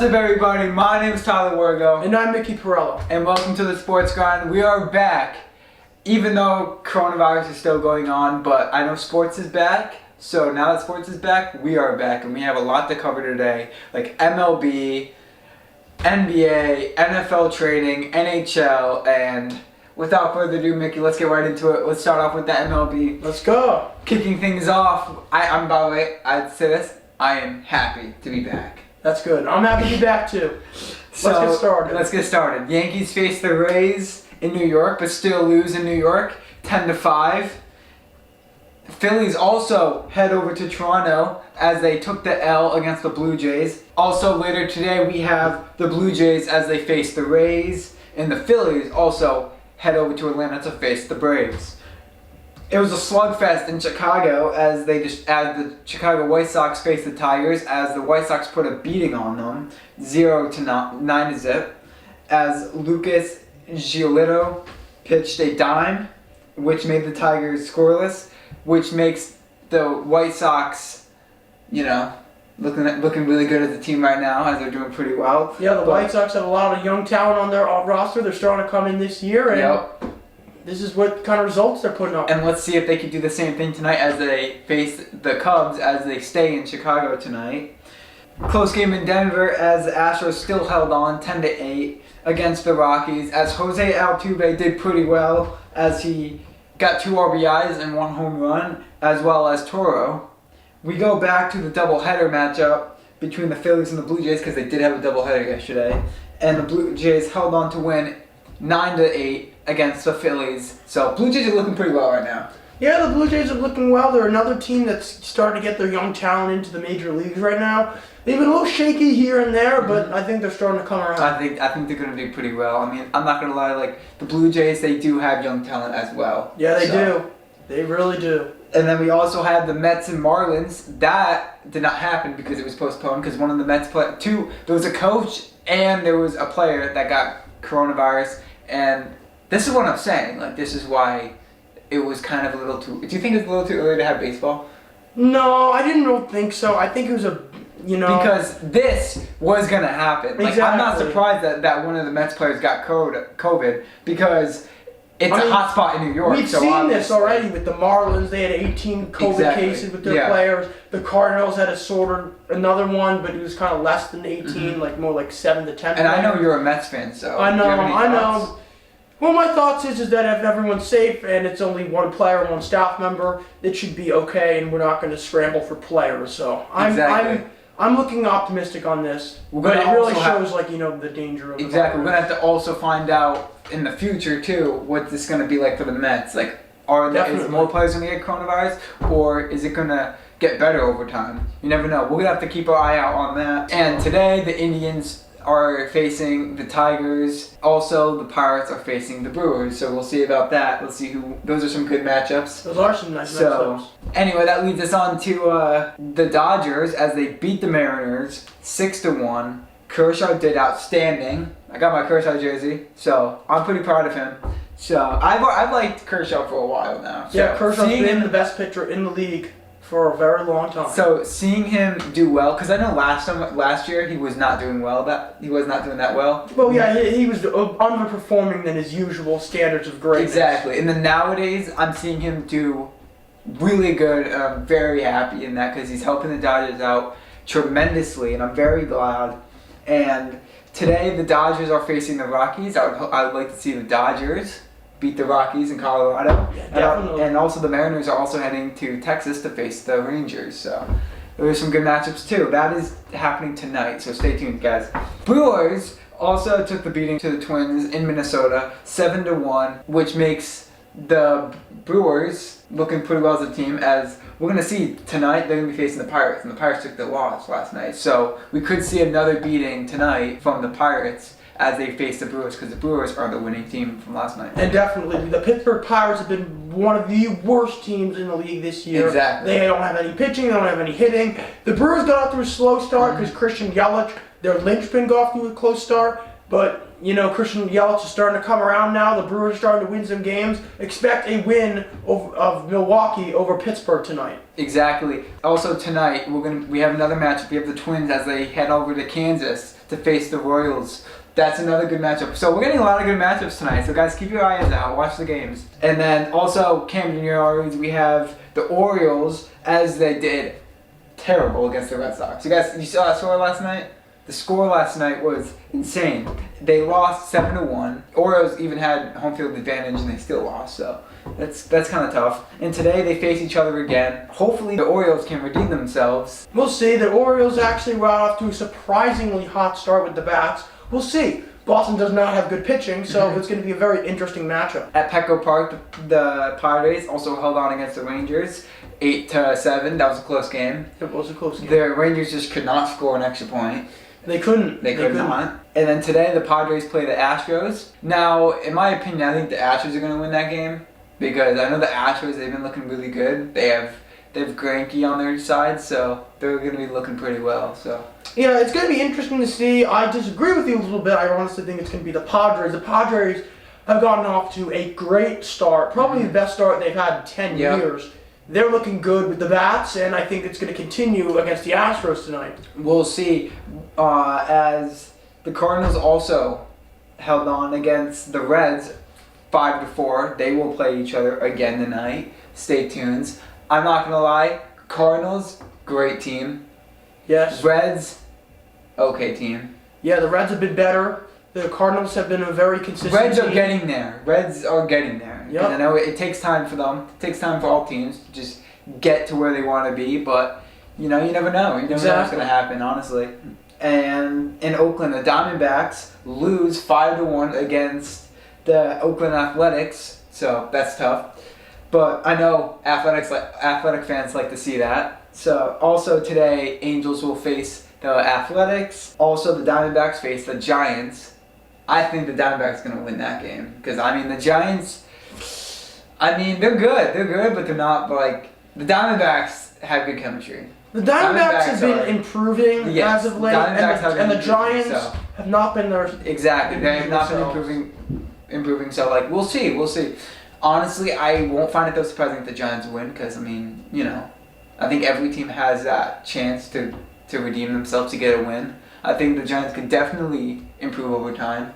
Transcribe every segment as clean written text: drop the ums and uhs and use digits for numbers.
What's up, everybody? My name is Tyler Wargo. And I'm Mickey Perello. And welcome to the Sports Grind. We are back, even though coronavirus is still going on, but I know sports is back. So now that sports is back, we are back, and we have a lot to cover today, like MLB, NBA, NFL training, NHL, and without further ado, Mickey, let's get right into it. Let's start off with the MLB. Let's go. Kicking things off, I'm by the way, I'd say this, I am happy to be back. That's good. I'm happy to be back too. Let's get started. Let's get started. Yankees face the Rays in New York, but still lose in New York, 10-5. Phillies also head over to Toronto as they took the L against the Blue Jays. Also later today we have the Blue Jays as they face the Rays, and the Phillies also head over to Atlanta to face the Braves. It was a slugfest in Chicago as the Chicago White Sox faced the Tigers, as the White Sox put a beating on them, 9-0, as Lucas Giolito pitched a dime, which made the Tigers scoreless, which makes the White Sox, looking really good as a team right now, as they're doing pretty well. Yeah, the White Sox have a lot of young talent on their roster. They're starting to come in this year, and this is what kind of results they're putting up. And let's see if they can do the same thing tonight as they face the Cubs as they stay in Chicago tonight. Close game in Denver as the Astros still held on 10-8 against the Rockies, as Jose Altuve did pretty well as he got 2 RBIs and 1 home run, as well as Toro. We go back to the doubleheader matchup between the Phillies and the Blue Jays, because they did have a doubleheader yesterday, and the Blue Jays held on to win 9-8 against the Phillies. So Blue Jays are looking pretty well right now. Yeah, the Blue Jays are looking well. They're another team that's starting to get their young talent into the major leagues right now. They've been a little shaky here and there, but I think they're starting to come around. I think they're going to do pretty well. I mean, I'm not going to lie, like the Blue Jays, they do have young talent as well. Yeah, they do. They really do. And then we also had the Mets and Marlins. That did not happen because it was postponed, because one of the Mets there was a coach and there was a player that got coronavirus. And this is what I'm saying. Like, this is why it was kind of a little too... Do you think it's a little too early to have baseball? No, I didn't really think so. I think it was Because this was going to happen. Like, exactly. I'm not surprised that one of the Mets players got COVID, because it's a hot spot in New York. We've seen this already with the Marlins. They had 18 COVID cases with their players. The Cardinals had another one, but it was kind of less than 18, like more like 7 to 10. And I know you're a Mets fan, so I know, do you have any thoughts? know. Well, my thoughts is that if everyone's safe and it's only one player, one staff member, it should be okay, and we're not going to scramble for players. So I'm looking optimistic on this. But it really shows the danger of it. Exactly. We're going to have to also find out in the future too what this is going to be like for the Mets. Like, is more players going to get coronavirus, or is it going to get better over time? You never know. We're going to have to keep our eye out on that. And today the Indians are facing the Tigers. Also, the Pirates are facing the Brewers. So we'll see about that. Let's see those are some good matchups. Those are some nice matchups. Anyway, that leads us on to the Dodgers as they beat the Mariners 6-1. Kershaw did outstanding. I got my Kershaw jersey, so I'm pretty proud of him. So I've liked Kershaw for a while now. So yeah, Kershaw's been the best pitcher in the league for a very long time. So seeing him do well, because I know last year he was not doing well. He was not doing that well. Well, yeah, he was underperforming than his usual standards of greatness. Exactly. And then nowadays I'm seeing him do really good. And I'm very happy in that, because he's helping the Dodgers out tremendously, and I'm very glad. And today the Dodgers are facing the Rockies. I would like to see the Dodgers beat the Rockies in Colorado. Yeah, definitely. And also the Mariners are also heading to Texas to face the Rangers. So there's some good matchups too. That is happening tonight, so stay tuned, guys. Brewers also took the beating to the Twins in Minnesota, 7-1, which makes the Brewers looking pretty well as a team, as we're going to see tonight they're going to be facing the Pirates, and the Pirates took the loss last night. So we could see another beating tonight from the Pirates as they face the Brewers, because the Brewers are the winning team from last night. And definitely, the Pittsburgh Pirates have been one of the worst teams in the league this year. Exactly. They don't have any pitching, they don't have any hitting. The Brewers got off to a slow start because Christian Yelich, their linchpin, got off to a close start. But, Christian Yelich is starting to come around now. The Brewers are starting to win some games. Expect a win of Milwaukee over Pittsburgh tonight. Exactly. Also tonight, we have another matchup. We have the Twins as they head over to Kansas to face the Royals. That's another good matchup. So we're getting a lot of good matchups tonight. So guys, keep your eyes out. Watch the games. And then also, Camden Yards, we have the Orioles as they did terrible against the Red Sox. You saw that score last night? The score last night was insane. They lost 7-1. Orioles even had home field advantage and they still lost. So that's kind of tough. And today they face each other again. Hopefully the Orioles can redeem themselves. We'll see. The Orioles actually got off to a surprisingly hot start with the bats. We'll see. Boston does not have good pitching, so it's going to be a very interesting matchup. At Petco Park, the Padres also held on against the Rangers, 8-7. That was a close game. It was a close game. The Rangers just could not score an extra point. They couldn't. They could not. And then today, the Padres play the Astros. Now, in my opinion, I think the Astros are going to win that game because I know the Astros, they've been looking really good. They have Greinke on their side, so they're going to be looking pretty well. So yeah, it's going to be interesting to see. I disagree with you a little bit. I honestly think it's going to be the Padres. The Padres have gotten off to a great start, probably the best start they've had in 10 years. They're looking good with the bats, and I think it's going to continue against the Astros tonight. We'll see. As the Cardinals also held on against the Reds 5-4. They will play each other again tonight. Stay tuned. I'm not going to lie. Cardinals, great team. Yes. Reds, okay team. Yeah, the Reds have been better. The Cardinals have been a very consistent Reds are team. getting there. Reds are getting there. Yep. And I know it takes time for them. It takes time for all teams to just get to where they want to be. But, you never know. You never know what's going to happen, honestly. And in Oakland, the Diamondbacks lose 5-1 against the Oakland Athletics. So that's tough. But I know athletic fans like to see that. So also today, Angels will face the Athletics. Also, the Diamondbacks face the Giants. I think the Diamondbacks are going to win that game. Because, the Giants, they're good. They're good, but they're not the Diamondbacks have good chemistry. The Diamondbacks have been improving as of late, and the Giants have not been there. Exactly. They have not been improving. So, we'll see. We'll see. Honestly, I won't find it though surprising if the Giants win because, I think every team has that chance to redeem themselves to get a win. I think the Giants could definitely improve over time,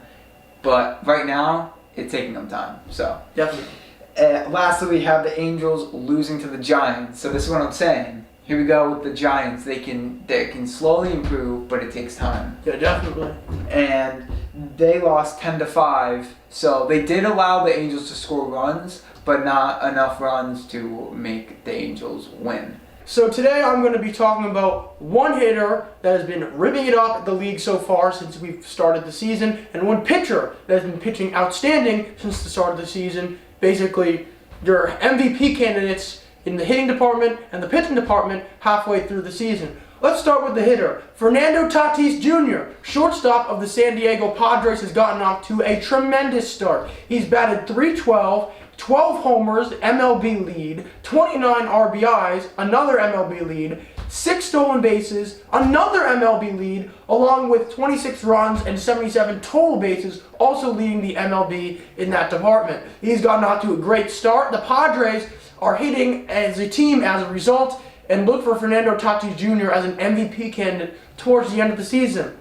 but right now, it's taking them time. So definitely. Lastly, we have the Angels losing to the Giants. So this is what I'm saying. Here we go with the Giants. They can slowly improve, but it takes time. Yeah, definitely. And they lost 10-5. So they did allow the Angels to score runs, but not enough runs to make the Angels win. So today I'm going to be talking about one hitter that has been ripping it up at the league so far since we've started the season, and one pitcher that has been pitching outstanding since the start of the season. Basically, your MVP candidates in the hitting department and the pitching department halfway through the season. Let's start with the hitter. Fernando Tatis Jr., shortstop of the San Diego Padres, has gotten off to a tremendous start. He's batted .312, 12 homers, MLB lead, 29 RBIs, another MLB lead, 6 stolen bases, another MLB lead, along with 26 runs and 77 total bases, also leading the MLB in that department. He's gotten off to a great start. The Padres are hitting as a team as a result, and look for Fernando Tatis Jr. as an MVP candidate towards the end of the season.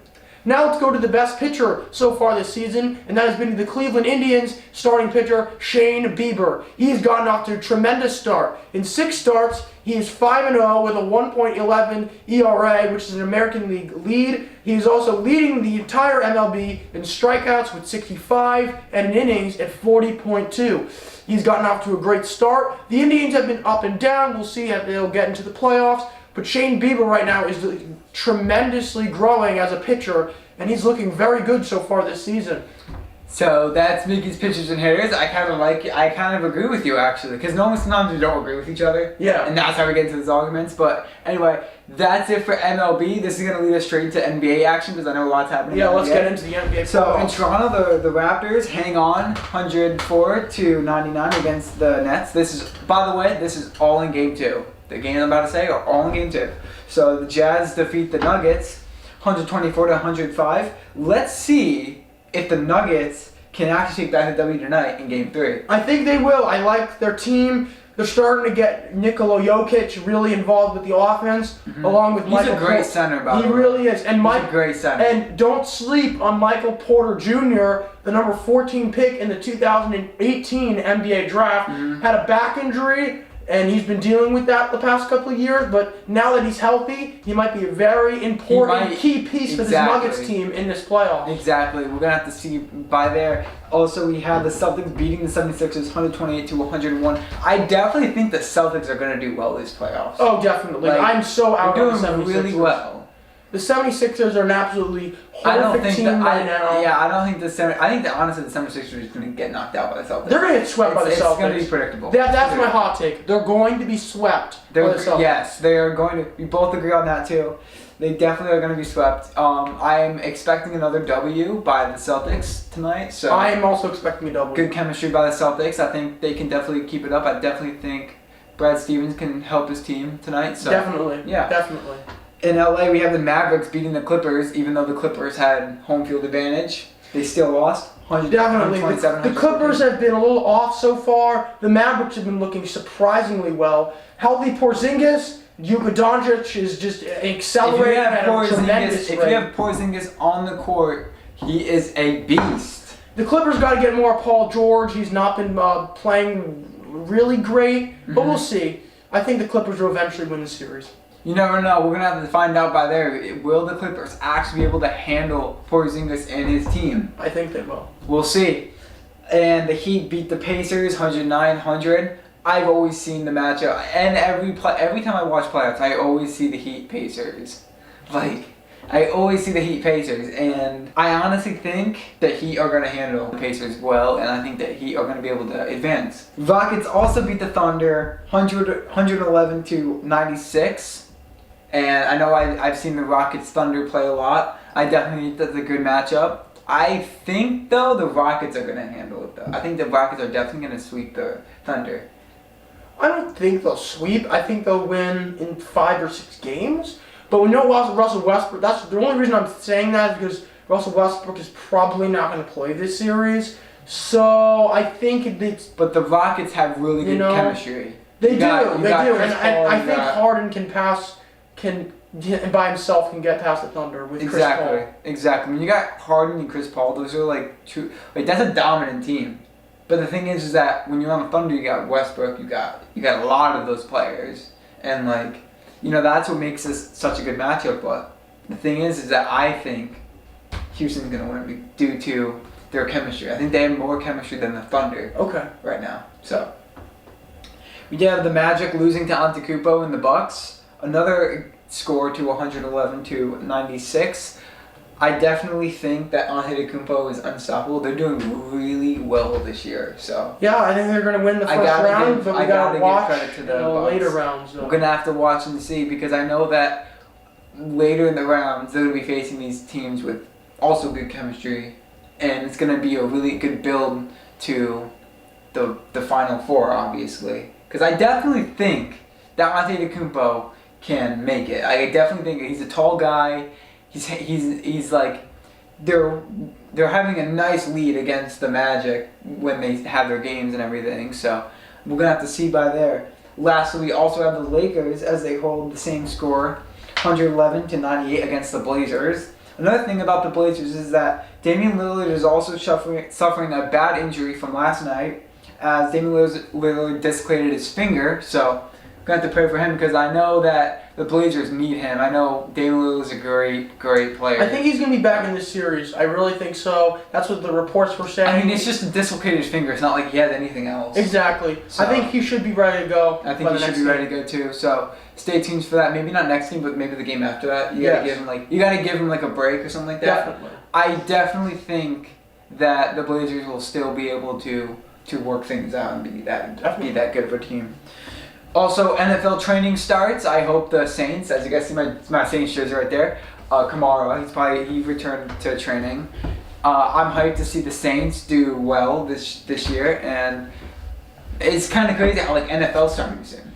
Now let's go to the best pitcher so far this season, and that has been the Cleveland Indians starting pitcher Shane Bieber. He's gotten off to a tremendous start. In 6 starts, he is 5-0 with a 1.11 ERA, which is an American League lead. He is also leading the entire MLB in strikeouts with 65 and in innings at 40.2. He's gotten off to a great start. The Indians have been up and down. We'll see if they'll get into the playoffs. But Shane Bieber right now is tremendously growing as a pitcher, and he's looking very good so far this season. So that's Mickey's pitchers and hitters. I kind of agree with you actually, because sometimes we don't agree with each other. Yeah. And that's how we get into these arguments. But anyway, that's it for MLB. This is going to lead us straight into NBA action because I know a lot's happening. Yeah, let's get into the NBA. So in Toronto, the Raptors hang on 104-99 against the Nets. This is all in Game 2. The game I'm about to say are all in Game 2. So the Jazz defeat the Nuggets 124-105. Let's see if the Nuggets can actually take back the W tonight in Game 3. I think they will. I like their team. They're starting to get Nikola Jokic really involved with the offense, along with Michael. He's a great center, by the way. He really is. And He's a great center. And don't sleep on Michael Porter Jr., the number 14 pick in the 2018 NBA draft. Had a back injury, and he's been dealing with that the past couple of years. But now that he's healthy, he might be a very important key piece for this Nuggets team in this playoff. Exactly. We're going to have to see by there. Also, we have the Celtics beating the 76ers 128-101. I definitely think the Celtics are going to do well this playoffs. Oh, definitely. Like, I'm so out on the 76ers. Doing really well. The 76ers are an absolutely horrific team right now. Yeah, I don't think I think that honestly the 76ers are going to get knocked out by the Celtics. They're going to get swept by the Celtics. It's going to be predictable. That's my hot take. They're going to be swept by the Celtics. Yes, they are going to. We both agree on that too. They definitely are going to be swept. I am expecting another W by the Celtics tonight. So I am also expecting a W. Good chemistry by the Celtics. I think they can definitely keep it up. I definitely think Brad Stevens can help his team tonight. So definitely. Yeah. Definitely. In LA, we have the Mavericks beating the Clippers, even though the Clippers had home field advantage. They still lost. Definitely. The Clippers have been a little off so far. The Mavericks have been looking surprisingly well. Healthy Porzingis, Luka Doncic is just accelerating at a tremendous rate. If you have Porzingis on the court, he is a beast. The Clippers got to get more Paul George. He's not been playing really great, but we'll see. I think the Clippers will eventually win the series. You never know. We're going to have to find out by there. Will the Clippers actually be able to handle Porzingis and his team? I think they will. We'll see. And the Heat beat the Pacers 109-100. I've always seen the matchup. And every time I watch playoffs, I always see the Heat Pacers. I always see the Heat Pacers. And I honestly think that Heat are going to handle the Pacers well. And I think that Heat are going to be able to advance. Rockets also beat the Thunder 111-96. And I know I've seen the Rockets Thunder play a lot. I definitely think that's a good matchup. I think, though, the Rockets are going to handle it, though. I think the Rockets are definitely going to sweep the Thunder. I don't think they'll sweep. I think they'll win in 5 or 6 games. But we know Russell Westbrook. That's the only reason I'm saying that is because Russell Westbrook is probably not going to play this series. So I think it's. But the Rockets have really good chemistry. They do. And I think Harden can pass. Can by himself can get past the Thunder with Chris Paul. Exactly. When you got Harden and Chris Paul, those are two. That's a dominant team. But the thing is that when you're on the Thunder, you got Westbrook, you got a lot of those players, and that's what makes this such a good matchup. But the thing is that I think Houston's gonna win due to their chemistry. I think they have more chemistry than the Thunder. Right now. So we have the Magic losing to Antetokounmpo and the Bucks. Another score to 111-96. I definitely think that Antetokounmpo is unstoppable. They're doing really well this year. So yeah, I think they're going to win the first round, but we got to watch the later rounds. We're going to have to watch and see because I know that later in the rounds they're going to be facing these teams with also good chemistry, and it's going to be a really good build to the Final Four, obviously. Because I definitely think that Antetokounmpo can make it. I definitely think he's a tall guy. He's like they're having a nice lead against the Magic when they have their games and everything. So we're gonna have to see by there. Lastly, we also have the Lakers as they hold the same score, 111-98 against the Blazers. Another thing about the Blazers is that Damian Lillard is also suffering a bad injury from last night, as Damian Lillard dislocated his finger. So I'm going to have to pray for him because I know that the Blazers need him. I know Damian Lillard is a great player. I think he's going to be back in this series. I really think so. That's what the reports were saying. I mean, it's just a dislocated finger. It's not like he has anything else. Exactly. So, I think he should be ready to go. I think he should be ready to go too. So stay tuned for that. Maybe not next game, but maybe the game after that. You got to give him a break or something like that. Definitely. I definitely think that the Blazers will still be able to work things out and be that good of a team. Also, NFL training starts. I hope the Saints, as you guys see my Saints jersey right there, Kamara, he returned to training. I'm hyped to see the Saints do well this year, and it's kind of crazy how NFL's starting soon.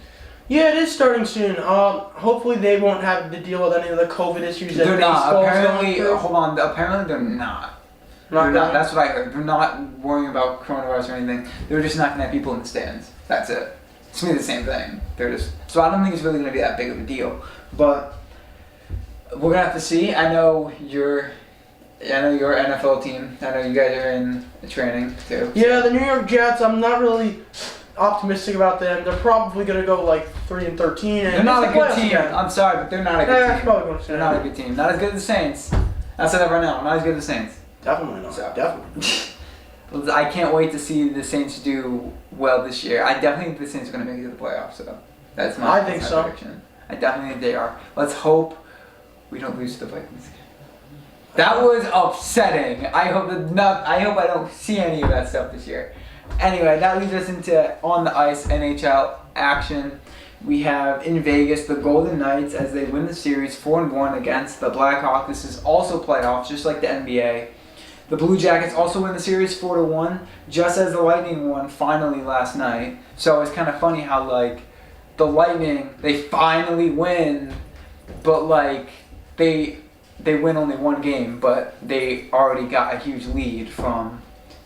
Yeah, it is starting soon. Hopefully they won't have to deal with any of the COVID issues that they're not. Apparently Hold on. Apparently they're not. Not going? That's what I heard. They're not worrying about coronavirus or anything. They're just not gonna have people in the stands. That's it. It's gonna be the same thing. So I don't think it's really gonna be that big of a deal. But we're gonna have to see. I know your NFL team. I know you guys are in training too. Yeah, the New York Jets. I'm not really optimistic about them. They're probably gonna go like 3-13. And they're not a good team. Again. I'm sorry, but they're not a good team. Probably gonna say They're not a good team. Not as good as the Saints. I'll say that right now. Not as good as the Saints. Definitely not. So. Definitely. I can't wait to see the Saints do well this year. I definitely think the Saints are going to make it to the playoffs. So that's my prediction. I definitely think they are. Let's hope we don't lose to the Vikings. That was upsetting. I hope I don't see any of that stuff this year. Anyway, that leads us into on the ice NHL action. We have in Vegas the Golden Knights as they win the series 4-1 against the Blackhawks. This is also playoffs, just like the NBA. The Blue Jackets also win the series 4-1, just as the Lightning won finally last night. So it's kind of funny how like the Lightning, they finally win, but like they win only one game, but they already got a huge lead from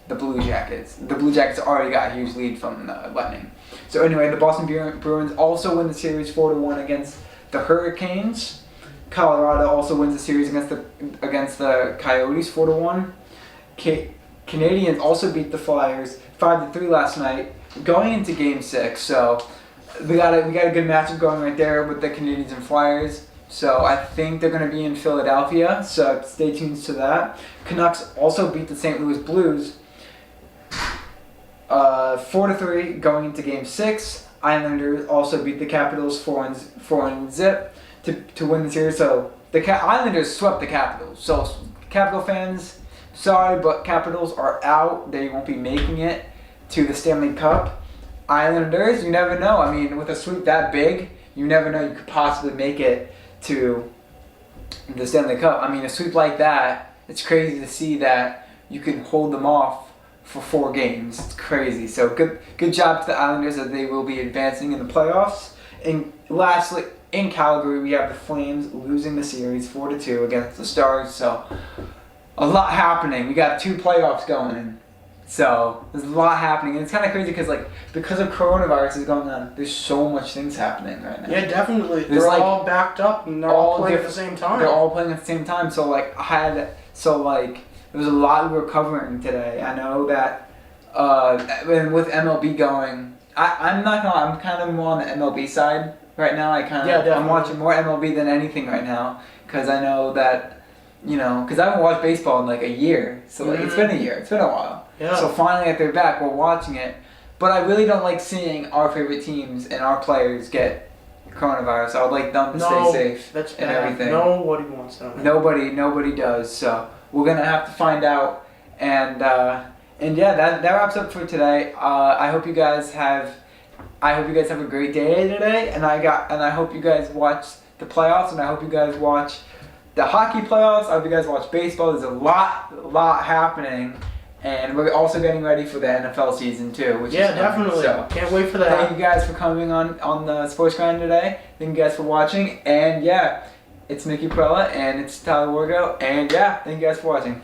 the Blue Jackets. The Blue Jackets already got a huge lead from the Lightning. So anyway, the Boston Bruins also win the series 4-1 against the Hurricanes. Colorado also wins the series against the Coyotes 4-1. Canadians also beat the Flyers 5-3 last night, going into Game 6. So we got a good matchup going right there with the Canadians and Flyers. So I think they're going to be in Philadelphia. So stay tuned to that. Canucks also beat the St. Louis Blues 4-3 going into Game 6. Islanders also beat the Capitals 4-0 to win the series. So the Islanders swept the Capitals. So Capital fans, sorry, but Capitals are out. They won't be making it to the Stanley Cup. Islanders, you never know. I mean, with a sweep that big, you never know you could possibly make it to the Stanley Cup. I mean, a sweep like that, it's crazy to see that you can hold them off for 4 games. It's crazy. So good job to the Islanders that they will be advancing in the playoffs. And lastly, in Calgary, we have the Flames losing the series 4-2 against the Stars. So a lot happening. We got 2 playoffs going. So there's a lot happening. And it's kind of crazy because of coronavirus is going on, there's so much things happening right now. Yeah, definitely. They're all backed up and they're all playing at the same time. They're all playing at the same time. So there was a lot we were covering today. I know that with MLB going, I'm not gonna lie, I'm kind of more on the MLB side right now. I'm watching more MLB than anything right now because I know that, because I haven't watched baseball in like a year. So it's been a year. It's been a while. Yeah. So finally that they're back, we're watching it. But I really don't like seeing our favorite teams and our players get coronavirus. I would like them to stay safe that's and bad. everything. Nobody wants that. Nobody does. So we're gonna have to find out. And yeah, that wraps up for today. I hope you guys have a great day today. And I hope you guys watch the playoffs. And I hope you guys watch the hockey playoffs. I hope you guys watch baseball. There's a lot happening. And we're also getting ready for the NFL season too, which is definitely. So, can't wait for that. Thank you guys for coming on the Sports Grind today. Thank you guys for watching. And yeah, it's Mickey Prella and it's Tyler Wargo. And yeah, thank you guys for watching.